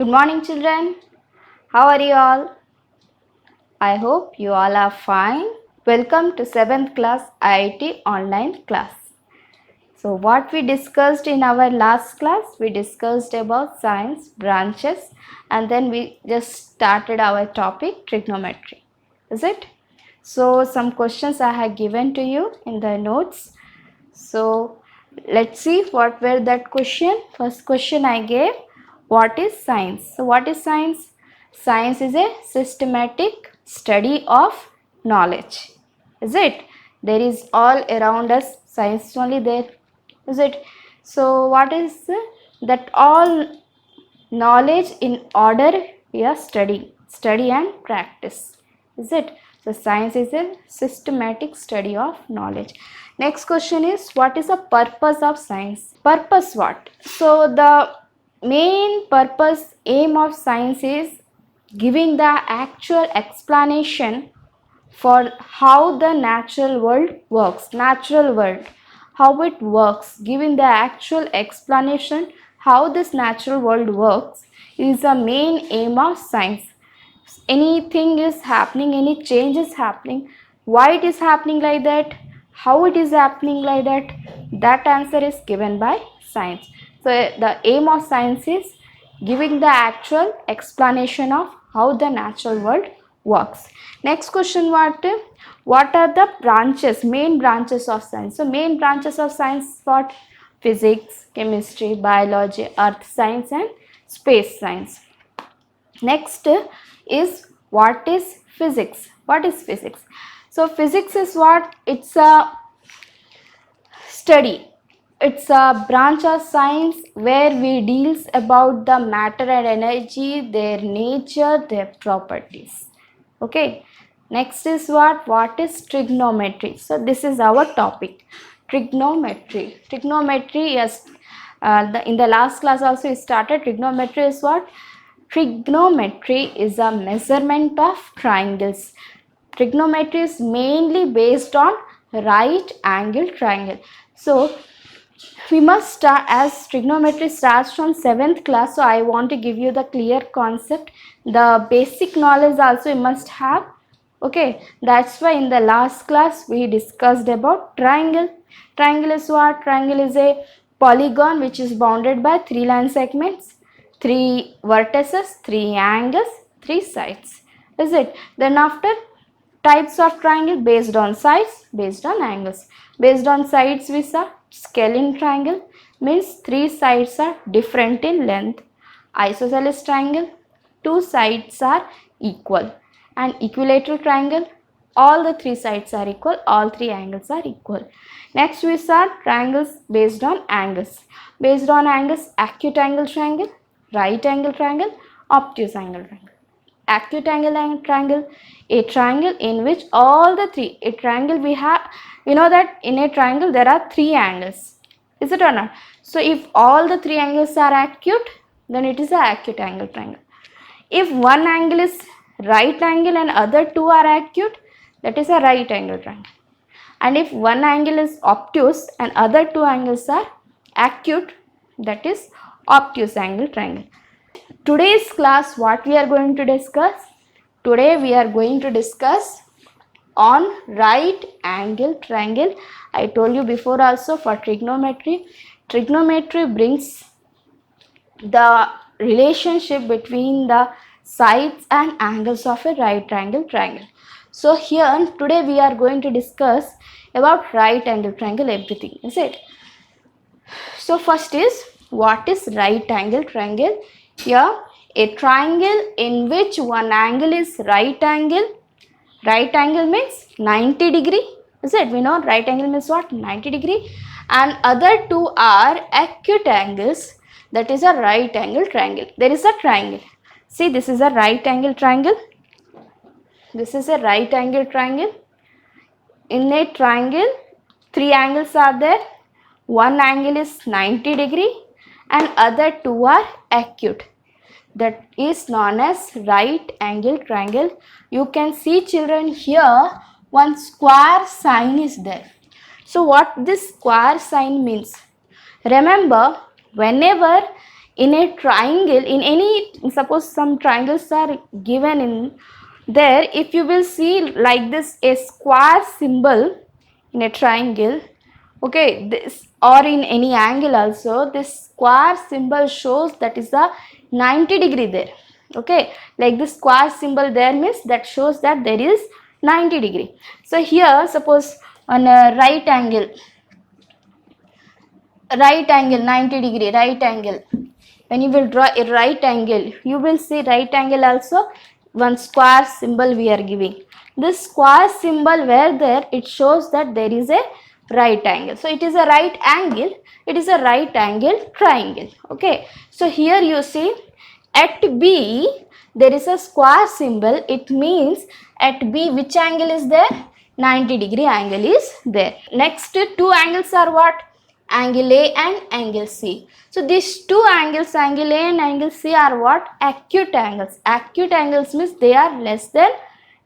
Good morning, children. How are you all? I hope you all are fine. Welcome to 7th class IIT online class. So, what we discussed in our last class, we discussed about science branches and then we just started our topic trigonometry. Is it? So, some questions I have given to you in the notes. So, let's see what were that question. First question I gave, what is science? So, what is science? Science is a systematic study of knowledge. Is it? There is all around us. Science only there. Is it? So, what is that all knowledge in order we are studying? Study and practice. Is it? So, science is a systematic study of knowledge. Next question is, what is the purpose of science? Purpose what? So, the main purpose, aim of science is giving the actual explanation for how the natural world works. Natural world, how it works, giving the actual explanation how this natural world works is the main aim of science. Anything is happening, any change is happening, why it is happening like that, how it is happening like that, that answer is given by science. So the aim of science is giving the actual explanation of how the natural world works. Next question, what are the branches, main branches of science? So main branches of science, what? Physics, chemistry, biology, earth science and space science. Next is, what is physics? What is physics? So physics is what? It's a study. It's a branch of science where we deals about the matter and energy, their nature, their properties. Okay. Next is what? What is trigonometry? So this is our topic. Trigonometry. Trigonometry, yes. In the last class also we started. Trigonometry is what? Trigonometry is a measurement of triangles. Trigonometry is mainly based on right angle triangle. So we must start, as trigonometry starts from 7th class, so I want to give you the clear concept. The basic knowledge also you must have. Okay, that's why in the last class we discussed about triangle. Triangle is what? Triangle is a polygon which is bounded by 3 line segments, 3 vertices, 3 angles, 3 sides. Is it? Then after, types of triangle based on sides, based on angles. Based on sides we saw scalene triangle, means 3 sides are different in length. Isosceles triangle, 2 sides are equal. And equilateral triangle, all the 3 sides are equal, all 3 angles are equal. Next we saw triangles based on angles. Based on angles, acute angle triangle, right angle triangle, obtuse angle triangle. Acute angle and triangle, a triangle in which all the 3, a triangle we have, we know that in a triangle there are 3 angles. Is it or not? So if all the 3 angles are acute, then it is a acute angle triangle. If one angle is right angle and other 2 are acute, that is a right angle triangle. And if one angle is obtuse and other 2 angles are acute, that is obtuse angle triangle. Today's class, what we are going to discuss? Today we are going to discuss on right angle triangle. I told you before also, for trigonometry, trigonometry brings the relationship between the sides and angles of a right angle triangle. So here today we are going to discuss about right angle triangle, everything. Is it? So first is, what is right angle triangle? Here, a triangle in which one angle is right angle. Right angle means 90 degree. Is it? We know right angle means what? 90 degree. And other 2 are acute angles. That is a right angle triangle. There is a triangle. See, this is a right angle triangle. This is a right angle triangle. In a triangle, 3 angles are there. One angle is 90 degree and other 2 are acute. That is known as right angle triangle. You can see, children, here one square sign is there. So what this square sign means? Remember, whenever in a triangle, in any, suppose some triangles are given in there, if you will see like this, a square symbol in a triangle, okay, this, or in any angle also, this square symbol shows that is a 90 degree there. Okay, like this square symbol there means that shows that there is 90 degree. So here suppose on a right angle 90 degree, right angle, when you will draw a right angle, you will see right angle also one square symbol we are giving. This square symbol where there, it shows that there is a right angle. So it is a right angle, it is a right angle triangle. Okay, so here you see at B there is a square symbol, it means at B which angle is there? 90 degree angle is there. Next two angles are what? Angle A and angle C. So these two angles, angle A and angle C, are what? Acute angles. Acute angles means they are less than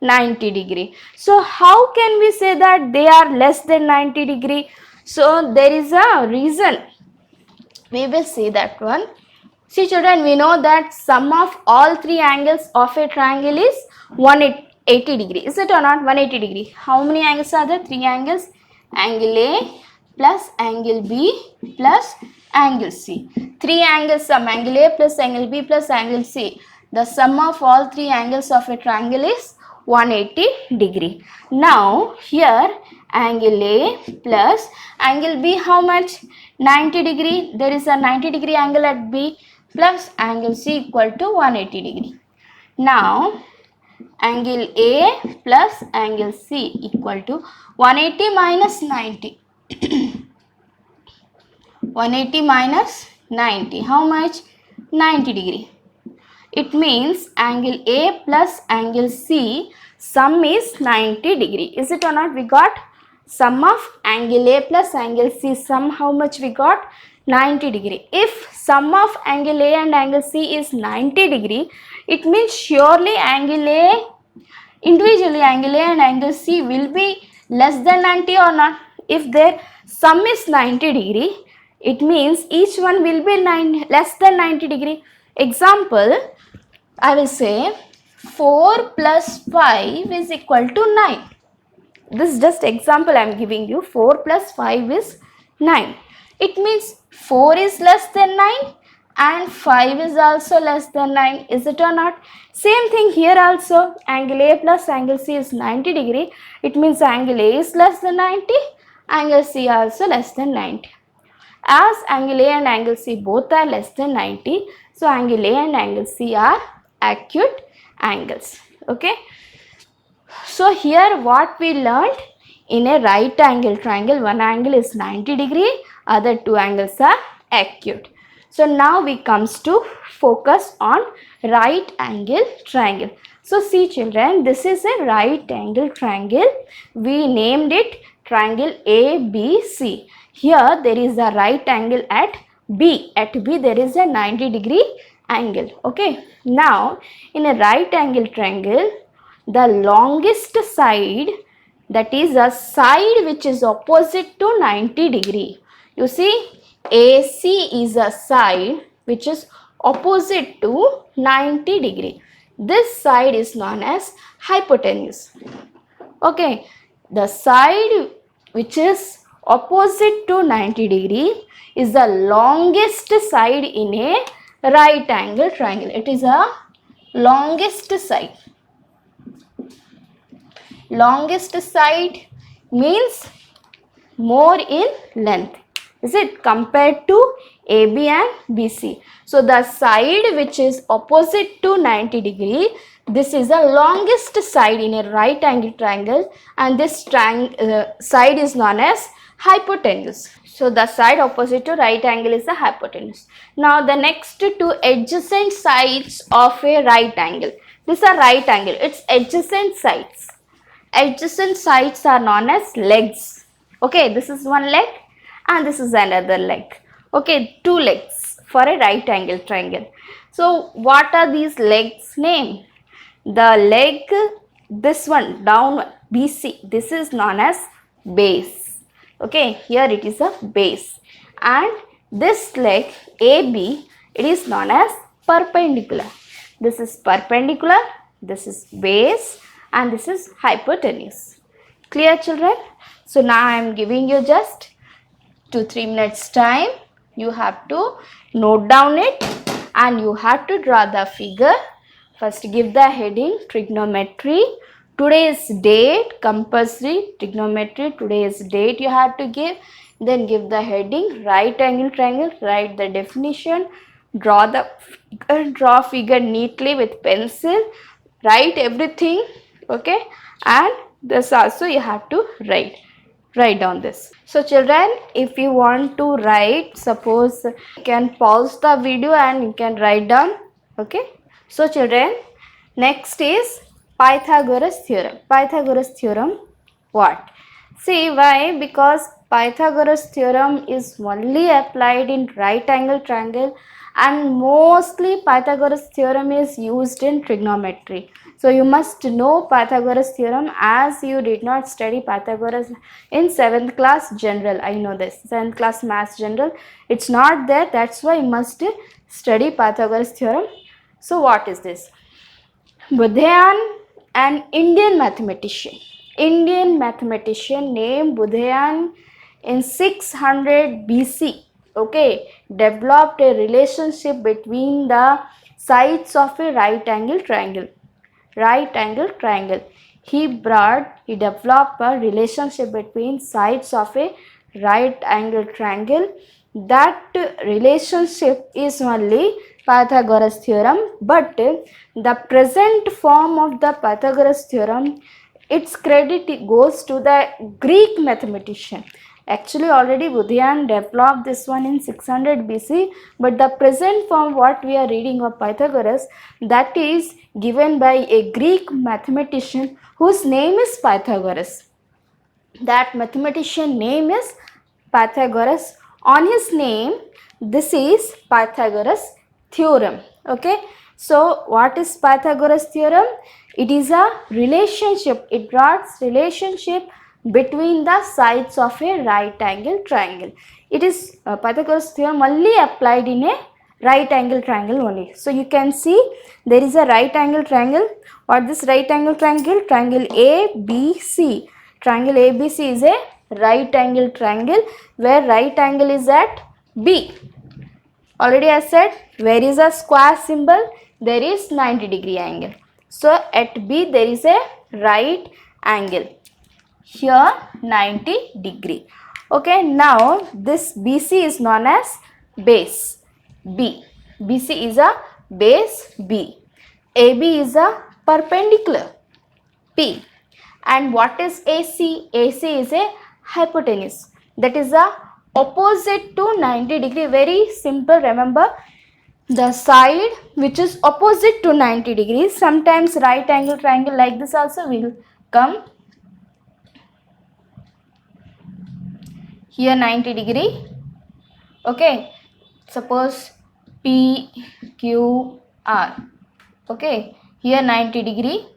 90 degree. So how can we say that they are less than 90 degree? So there is a reason. We will see that one. See children, we know that sum of all three angles of a triangle is 180 degree. Is it or not? 180 degree. How many angles are there? Three angles. Angle A plus angle B plus angle C. Three angles sum, angle A plus angle B plus angle C. The sum of all three angles of a triangle is 180 degree. Now here angle A plus angle B, how much? 90 degree. There is a 90 degree angle at B plus angle C equal to 180 degree. Now angle A plus angle C equal to 180 minus 90. 180 minus 90, how much? 90 degree. It means angle A plus angle C sum is 90 degree. Is it or not? We got sum of angle A plus angle C sum, how much we got? 90 degree. If sum of angle A and angle C is 90 degree, it means surely angle A, individually angle A and angle C will be less than 90 or not? If their sum is 90 degree, it means each one will be less than 90 degree. Example, I will say 4 plus 5 is equal to 9. This is just example I am giving you. 4 plus 5 is 9. It means 4 is less than 9 and 5 is also less than 9. Is it or not? Same thing here also. Angle A plus angle C is 90 degree. It means angle A is less than 90. Angle C also less than 90. As angle A and angle C both are less than 90, so angle A and angle C are acute angles. Okay. So here what we learned, in a right angle triangle, one angle is 90 degree, other two angles are acute. So now we comes to focus on right angle triangle. So see children, this is a right angle triangle. We named it triangle ABC. Here there is a right angle at B. At B there is a 90 degree angle. Okay. Now in a right angle triangle, the longest side, that is a side which is opposite to 90 degree. You see, AC is a side which is opposite to 90 degree. This side is known as hypotenuse. Okay. The side which is opposite to 90 degree is the longest side in a right angle triangle. It is a longest side. Longest side means more in length. Is it compared to AB and BC? So the side which is opposite to 90 degree, this is the longest side in a right angle triangle, and this side is known as hypotenuse. So the side opposite to right angle is the hypotenuse. Now the next two adjacent sides of a right angle. This is a right angle. Its adjacent sides. Adjacent sides are known as legs. Okay, this is one leg and this is another leg. Okay, two legs for a right angle triangle. So what are these legs named? The leg, this one down one, BC, this is known as base. Okay, here it is a base, and this leg AB It is known as perpendicular. This is perpendicular, this is base, and this is hypotenuse. Clear, children? So now I am giving you just 2-3 minutes time. You have to note down it and you have to draw the figure. First give the heading trigonometry. Today's date, compulsory trigonometry, today's date you have to give. Then give the heading right angle triangle, write the definition, draw figure neatly with pencil, write everything, okay, and this also you have to write down this. So children, if you want to write, suppose you can pause the video and you can write down, okay. So children, next is Pythagoras theorem. Pythagoras theorem, what? See, why? Because Pythagoras theorem is only applied in right angle triangle, and mostly Pythagoras theorem is used in trigonometry. So you must know Pythagoras theorem, as you did not study Pythagoras in 7th class general. I know this, 7th class maths general, it's not there. That's why you must study Pythagoras theorem. So what is this? Budhayan, an Indian mathematician named Budhayan in 600 BC, okay, developed a relationship between the sides of a right angle triangle. He developed a relationship between sides of a right angle triangle. That relationship is only Pythagoras theorem, but the present form of the Pythagoras theorem, its credit goes to the Greek mathematician. Actually, already Budhayan developed this one in 600 BC, but the present form what we are reading of Pythagoras, that is given by a Greek mathematician whose name is Pythagoras. That mathematician name is Pythagoras. On his name, this is Pythagoras theorem. Okay. So what is Pythagoras theorem? It is a relationship. It draws relationship between the sides of a right angle triangle. It is Pythagoras theorem only applied in a right angle triangle only. So you can see there is a right angle triangle. What is this right angle triangle? Triangle ABC. Triangle ABC is a right angle triangle where right angle is at B. Already I said, where is a square symbol? There is 90-degree angle. So at B there is a right angle. Here 90-degree. Okay, now this BC is known as base B. BC is a base B. AB is a perpendicular P. And what is AC? AC is a hypotenuse. That is a opposite to 90-degree. Very simple, remember. The side which is opposite to 90 degrees, sometimes right angle triangle like this also will come. Here 90-degree. Okay. Suppose PQR. Okay. Here 90-degree.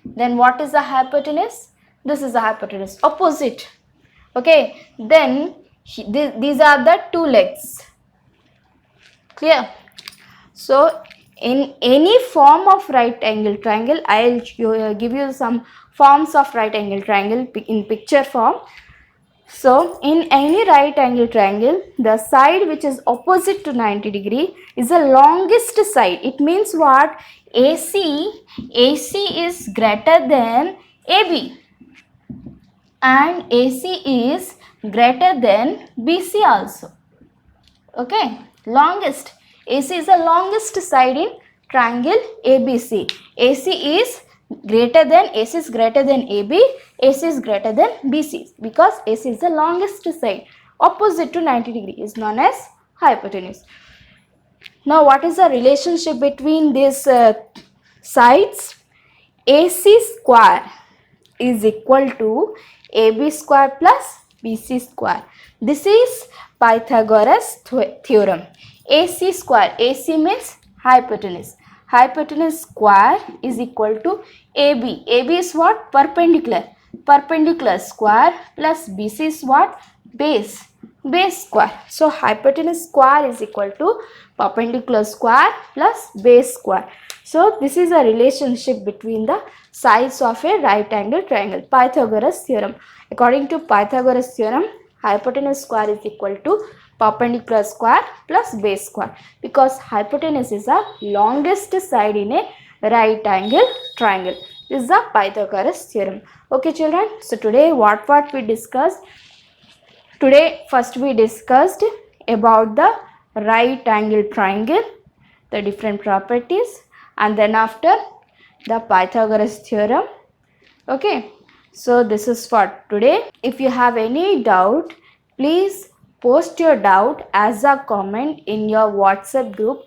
Then what is the hypotenuse? This is the hypotenuse. Opposite. Okay. Then these are the two legs. Clear? So in any form of right angle triangle, I will give you some forms of right angle triangle in picture form. So in any right angle triangle, the side which is opposite to 90-degree is the longest side. It means what? AC is greater than AB and AC is greater than BC also. Okay, longest. AC is the longest side in triangle ABC. AC is greater than AB, AC is greater than BC, because AC is the longest side opposite to 90-degree is known as hypotenuse. Now what is the relationship between these sides? AC square is equal to AB square plus BC square. This is Pythagoras theorem. AC square, AC means hypotenuse. Hypotenuse square is equal to AB. AB is what? Perpendicular. Perpendicular square plus BC is what? Base. Base square. So hypotenuse square is equal to perpendicular square plus base square. So this is a relationship between the sides of a right angle triangle. Pythagoras theorem. According to Pythagoras theorem, hypotenuse square is equal to perpendicular square plus base square, because hypotenuse is the longest side in a right angle triangle. This is the Pythagoras theorem. Okay children, so today what we discussed? Today first we discussed about the right angle triangle, the different properties, and then after the Pythagoras theorem. Okay, so this is for today. If you have any doubt, please post your doubt as a comment in your WhatsApp group.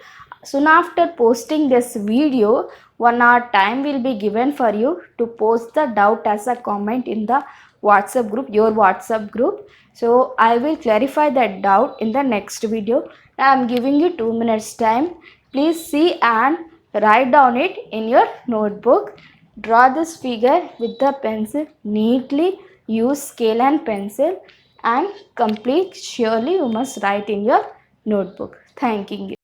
Soon after posting this video, 1 hour time will be given for you to post the doubt as a comment in the WhatsApp group, your WhatsApp group. So I will clarify that doubt in the next video. Now I am giving you 2 minutes time. Please see and write down it in your notebook. Draw this figure with the pencil neatly. Use scale and pencil and complete. Surely you must write in your notebook. Thanking you.